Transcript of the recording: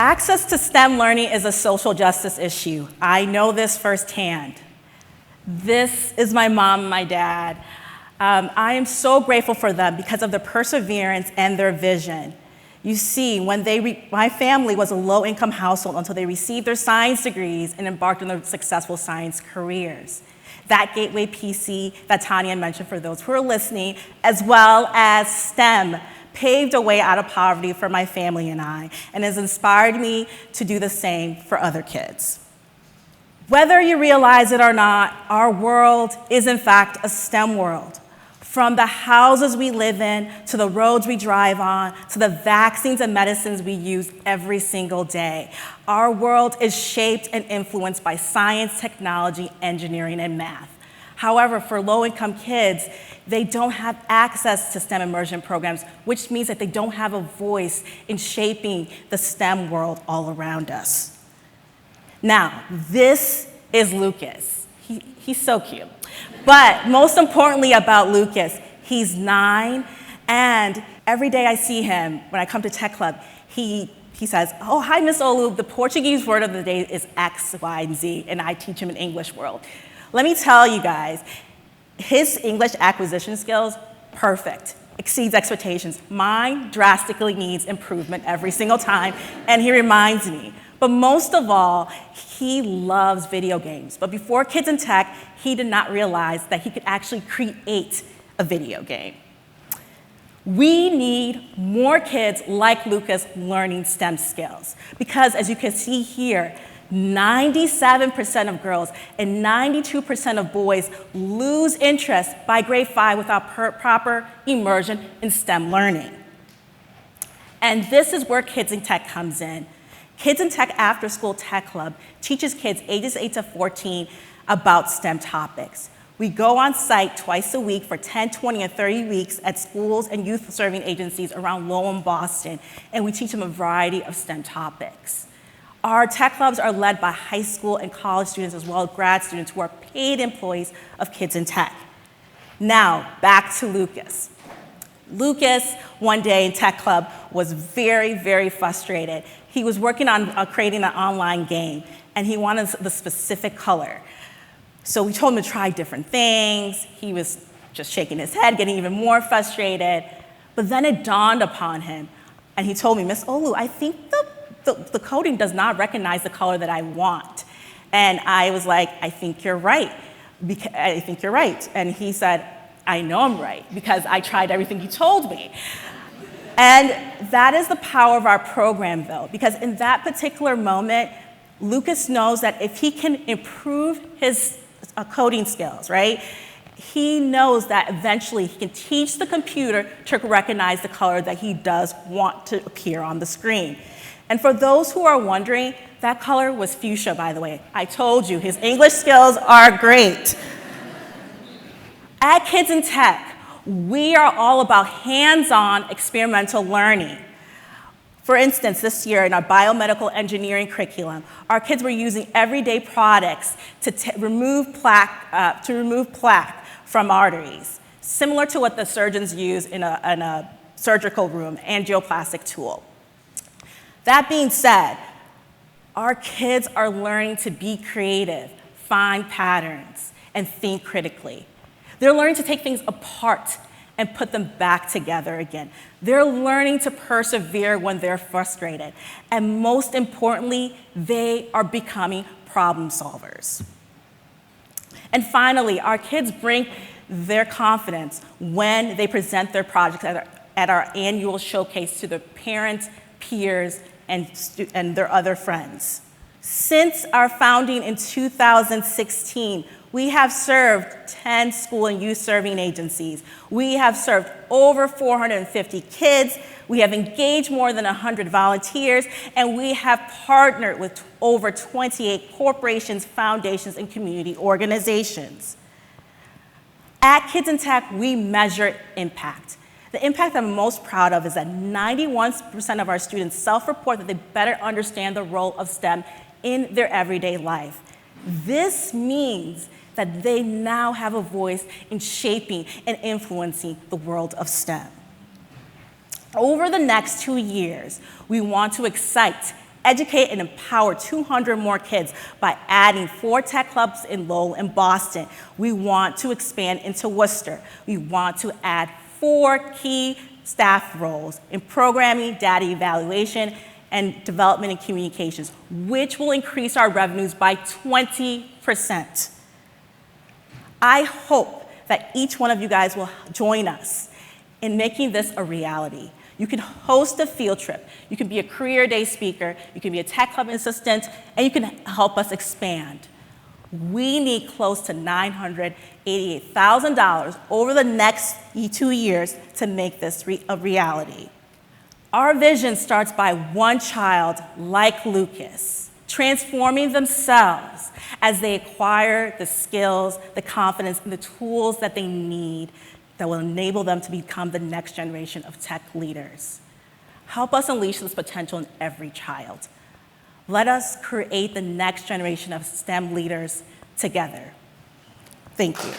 Access to STEM learning is a social justice issue. I know this firsthand. This is my mom and my dad. I am so grateful for them because of their perseverance and their vision. You see, when my family was a low-income household until they received their science degrees and embarked on their successful science careers. That Gateway PC that Tanya mentioned for those who are listening, as well as STEM, paved a way out of poverty for my family and I, and has inspired me to do the same for other kids. Whether you realize it or not, our world is in fact a STEM world. From the houses we live in, to the roads we drive on, to the vaccines and medicines we use every single day. Our world is shaped and influenced by science, technology, engineering, and math. However, for low-income kids, they don't have access to STEM immersion programs, which means that they don't have a voice in shaping the STEM world all around us. Now, this is Lucas. He's so cute. But most importantly about Lucas, he's 9, and every day I see him, when I come to Tech Club, he says, "Oh, hi, Miss Olu, the Portuguese word of the day is X, Y, and Z," and I teach him in English world. Let me tell you guys, his English acquisition skills, perfect, exceeds expectations. Mine drastically needs improvement every single time, and he reminds me. But most of all, he loves video games. But before Kids in Tech, he did not realize that he could actually create a video game. We need more kids like Lucas learning STEM skills. Because as you can see here, 97% of girls and 92% of boys lose interest by grade 5 without proper immersion in STEM learning. And this is where Kids in Tech comes in. Kids in Tech After SchoolTech Club teaches kids ages 8 to 14 about STEM topics. We go on site twice a week for 10, 20, and 30 weeks at schools and youth-serving agencies around Lowell and Boston, and we teach them a variety of STEM topics. Our tech clubs are led by high school and college students as well as grad students who are paid employees of Kids in Tech. Now, back to Lucas. Lucas, one day in Tech Club, was very, very frustrated. He was working on creating an online game, and he wanted the specific color. So we told him to try different things. He was just shaking his head, getting even more frustrated. But then it dawned upon him, and he told me, "Miss Olu, I think the coding does not recognize the color that I want." And I was like, "I think you're right. I think you're right." And he said, "I know I'm right because I tried everything you told me." And that is the power of our program, though, because in that particular moment, Lucas knows that if he can improve his coding skills, right, he knows that eventually he can teach the computer to recognize the color that he does want to appear on the screen. And for those who are wondering, that color was fuchsia, by the way. I told you, his English skills are great. At Kids in Tech, we are all about hands-on experimental learning. For instance, this year in our biomedical engineering curriculum, our kids were using everyday products to remove plaque from arteries, similar to what the surgeons use in a surgical room, angioplastic tool. That being said, our kids are learning to be creative, find patterns, and think critically. They're learning to take things apart and put them back together again. They're learning to persevere when they're frustrated. And most importantly, they are becoming problem solvers. And finally, our kids bring their confidence when they present their projects at our annual showcase to their parents, peers, and their other friends. Since our founding in 2016, we have served 10 school and youth serving agencies. We have served over 450 kids. We have engaged more than 100 volunteers, and we have partnered with over 28 corporations, foundations, and community organizations. At Kids in Tech, we measure impact. The impact I'm most proud of is that 91% of our students self-report that they better understand the role of STEM in their everyday life. This means that they now have a voice in shaping and influencing the world of STEM. Over the next 2 years, we want to excite, educate and empower 200 more kids by adding 4 tech clubs in Lowell and Boston. We want to expand into Worcester. We want to add 4 key staff roles in programming, data evaluation, and development and communications, which will increase our revenues by 20%. I hope that each one of you guys will join us in making this a reality. You can host a field trip, you can be a career day speaker, you can be a tech club assistant, and you can help us expand. We need close to $988,000 over the next 2 years to make this a reality. Our vision starts by one child like Lucas, transforming themselves as they acquire the skills, the confidence, and the tools that they need that will enable them to become the next generation of tech leaders. Help us unleash this potential in every child. Let us create the next generation of STEM leaders together. Thank you.